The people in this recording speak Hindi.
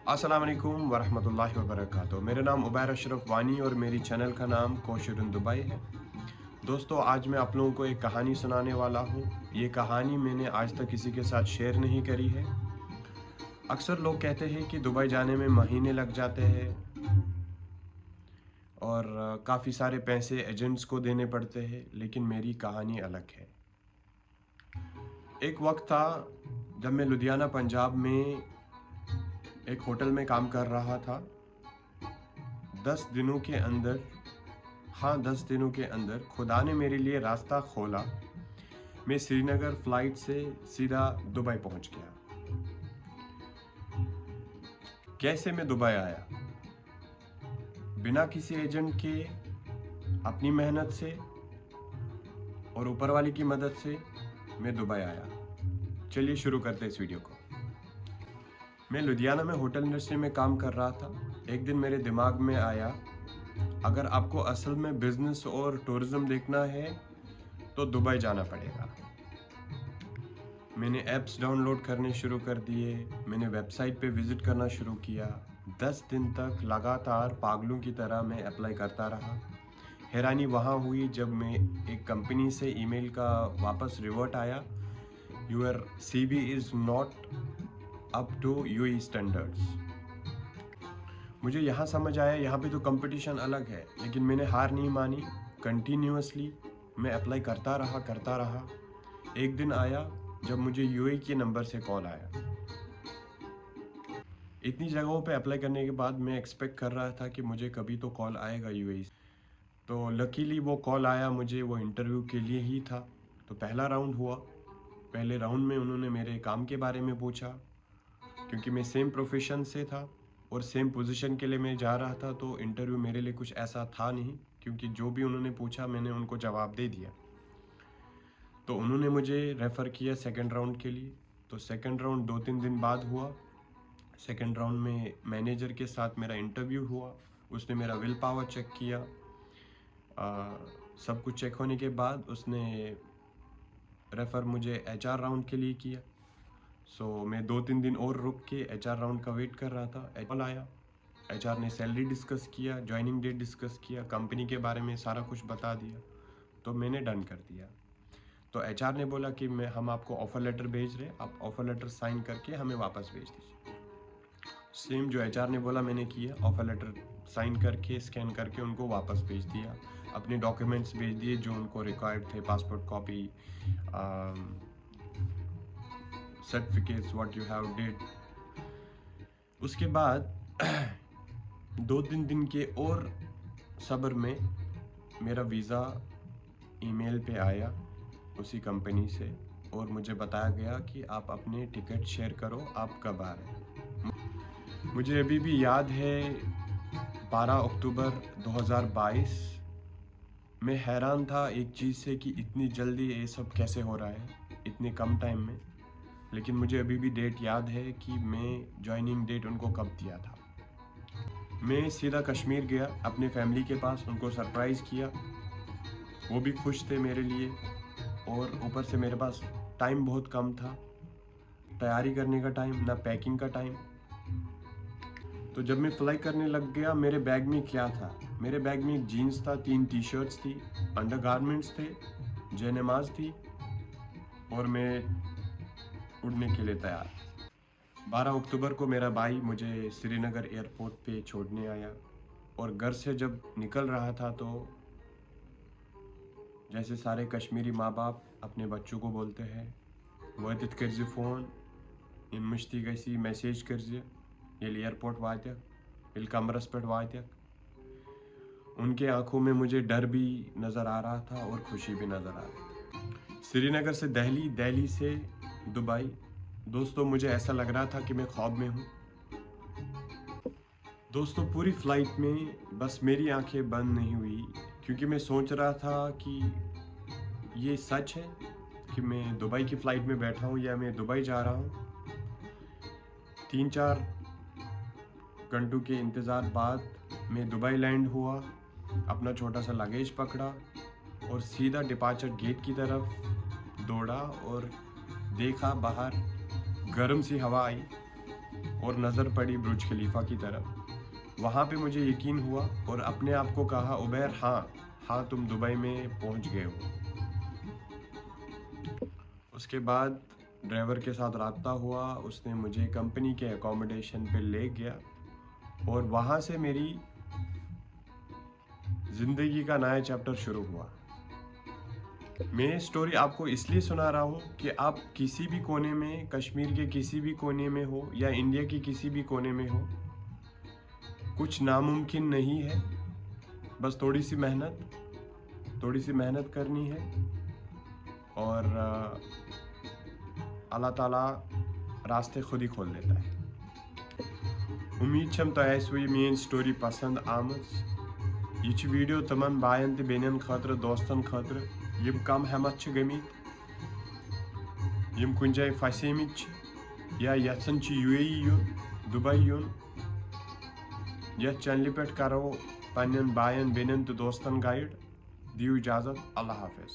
अस्सलाम वालेकुम वरहमतुल्लाहि वबरकातुहू। मेरा नाम उबैर अशरफ वानी और मेरी चैनल का नाम कोशिर इन दुबई है। दोस्तों, आज मैं आप लोगों को एक कहानी सुनाने वाला हूँ। ये कहानी मैंने आज तक किसी के साथ शेयर नहीं करी है। अक्सर लोग कहते हैं कि दुबई जाने में महीने लग जाते हैं और काफ़ी सारे पैसे एजेंट्स को देने पड़ते हैं, लेकिन मेरी कहानी अलग है। एक वक्त था जब मैं लुधियाना पंजाब में एक होटल में काम कर रहा था। 10 दिनों के अंदर, हाँ 10 दिनों के अंदर खुदा ने मेरे लिए रास्ता खोला। मैं श्रीनगर फ़्लाइट से सीधा दुबई पहुंच गया। कैसे मैं दुबई आया? बिना किसी एजेंट के, अपनी मेहनत से और ऊपर वाले की मदद से मैं दुबई आया। चलिए शुरू करते हैं इस वीडियो को। मैं लुधियाना में होटल इंडस्ट्री में काम कर रहा था। एक दिन मेरे दिमाग में आया, अगर आपको असल में बिजनेस और टूरिज्म देखना है तो दुबई जाना पड़ेगा। मैंने ऐप्स डाउनलोड करने शुरू कर दिए। मैंने वेबसाइट पे विज़िट करना शुरू किया। 10 दिन तक लगातार पागलों की तरह मैं अप्लाई करता रहा। हैरानी वहाँ हुई जब मैं एक कंपनी से ईमेल का वापस रिवर्ट आया, your CV is not up to UAE standards. मुझे यहाँ समझ आया, यहाँ पे तो कंपटीशन अलग है, लेकिन मैंने हार नहीं मानी। कंटिन्यूसली मैं अप्लाई करता रहा। एक दिन आया जब मुझे यूएई के नंबर से कॉल आया। इतनी जगहों पे अप्लाई करने के बाद मैं एक्सपेक्ट कर रहा था कि मुझे कभी तो कॉल आएगा यूएई। तो लकीली वो कॉल आया मुझे, वो इंटरव्यू के लिए ही था। तो पहला राउंड हुआ। पहले राउंड में उन्होंने मेरे काम के बारे में पूछा, क्योंकि मैं सेम प्रोफेशन से था और सेम पोजीशन के लिए मैं जा रहा था। तो इंटरव्यू मेरे लिए कुछ ऐसा था नहीं, क्योंकि जो भी उन्होंने पूछा मैंने उनको जवाब दे दिया। तो उन्होंने मुझे रेफ़र किया सेकंड राउंड के लिए। तो सेकंड राउंड 2-3 दिन बाद हुआ। सेकंड राउंड में मैनेजर के साथ मेरा इंटरव्यू हुआ। उसने मेरा विल पावर चेक किया। सब कुछ चेक होने के बाद उसने रेफ़र मुझे एचआर राउंड के लिए किया। सो मैं 2-3 दिन और रुक के एचआर राउंड का वेट कर रहा था। कॉल आया। एचआर ने सैलरी डिस्कस किया, जॉइनिंग डेट डिस्कस किया, कंपनी के बारे में सारा कुछ बता दिया। तो मैंने डन कर दिया। तो एचआर ने बोला कि हम आपको ऑफ़र लेटर भेज रहे हैं, आप ऑफ़र लेटर साइन करके हमें वापस भेज दीजिए। सेम जो एचआर ने बोला मैंने किया। ऑफ़र लेटर साइन करके, स्कैन करके उनको वापस भेज दिया। अपने डॉक्यूमेंट्स भेज दिए जो उनको रिक्वायर्ड थे, passport copy, certificates what you have did. उसके बाद 2-3 दिन के और सब्र में मेरा वीज़ा ईमेल पे आया उसी कंपनी से, और मुझे बताया गया कि आप अपने टिकट शेयर करो, आप कब आ रहे हैं। मुझे अभी भी याद है 12 अक्टूबर 2022। मैं हैरान था एक चीज़ से कि इतनी जल्दी ये सब कैसे हो रहा है, इतने कम टाइम में। लेकिन मुझे अभी भी डेट याद है कि मैं जॉइनिंग डेट उनको कब दिया था। मैं सीधा कश्मीर गया अपने फैमिली के पास, उनको सरप्राइज़ किया। वो भी खुश थे मेरे लिए, और ऊपर से मेरे पास टाइम बहुत कम था, तैयारी करने का टाइम, ना पैकिंग का टाइम। तो जब मैं फ्लाई करने लग गया, मेरे बैग में क्या था? मेरे बैग में एक जीन्स था, 3 टी शर्ट्स थी, अंडरगारमेंट्स थे, जयनमाज थी, और मैं उड़ने के लिए तैयार। 12 अक्टूबर को मेरा भाई मुझे श्रीनगर एयरपोर्ट पे छोड़ने आया, और घर से जब निकल रहा था तो जैसे सारे कश्मीरी माँ बाप अपने बच्चों को बोलते हैं, वतत कर्ज फ़ोन, इन मुश्ती गसी मैसेज कर्ज ये एयरपोर्ट वातक, ये कमरस पे वातक। उनके आंखों में मुझे डर भी नज़र आ रहा था और खुशी भी नज़र आ रही थी। श्रीनगर से दिल्ली, दिल्ली से दुबई। दोस्तों, मुझे ऐसा लग रहा था कि मैं ख्वाब में हूँ। दोस्तों, पूरी फ़्लाइट में बस मेरी आंखें बंद नहीं हुई, क्योंकि मैं सोच रहा था कि ये सच है कि मैं दुबई की फ़्लाइट में बैठा हूँ या मैं दुबई जा रहा हूँ। 3-4 घंटों के इंतज़ार बाद मैं दुबई लैंड हुआ, अपना छोटा सा लगेज पकड़ा और सीधा डिपार्चर गेट की तरफ दौड़ा, और देखा बाहर गर्म सी हवा आई और नज़र पड़ी बुर्ज खलीफा की तरफ। वहाँ पे मुझे यकीन हुआ और अपने आप को कहा, उबैर हाँ तुम दुबई में पहुँच गए हो। उसके बाद ड्राइवर के साथ राब्ता हुआ, उसने मुझे कंपनी के अकोमोडेशन पे ले गया और वहाँ से मेरी ज़िंदगी का नया चैप्टर शुरू हुआ। मैं ये स्टोरी आपको इसलिए सुना रहा हूँ कि आप किसी भी कोने में, कश्मीर के किसी भी कोने में हो या इंडिया के किसी भी कोने में हो, कुछ नामुमकिन नहीं है। बस थोड़ी सी मेहनत करनी है और अल्लाह ताला रास्ते खुद ही खोल देता है। उम्मीद छम तोह आसो ये मेन स्टोरी पसंद आमज। ये वीडियो तमन बायन ते बेनन खातिर, दोस्तन खातिर यम कम हिम्मत छ गमित, यम कुन जाय फसेमित छ या यत्सन छ UAE युन, दुबई युन। यथ चैनल पे करो पन्न बायन बेनन तो दोस्तन गाइड। दियो इजाजत। अल्लाह हाफिज।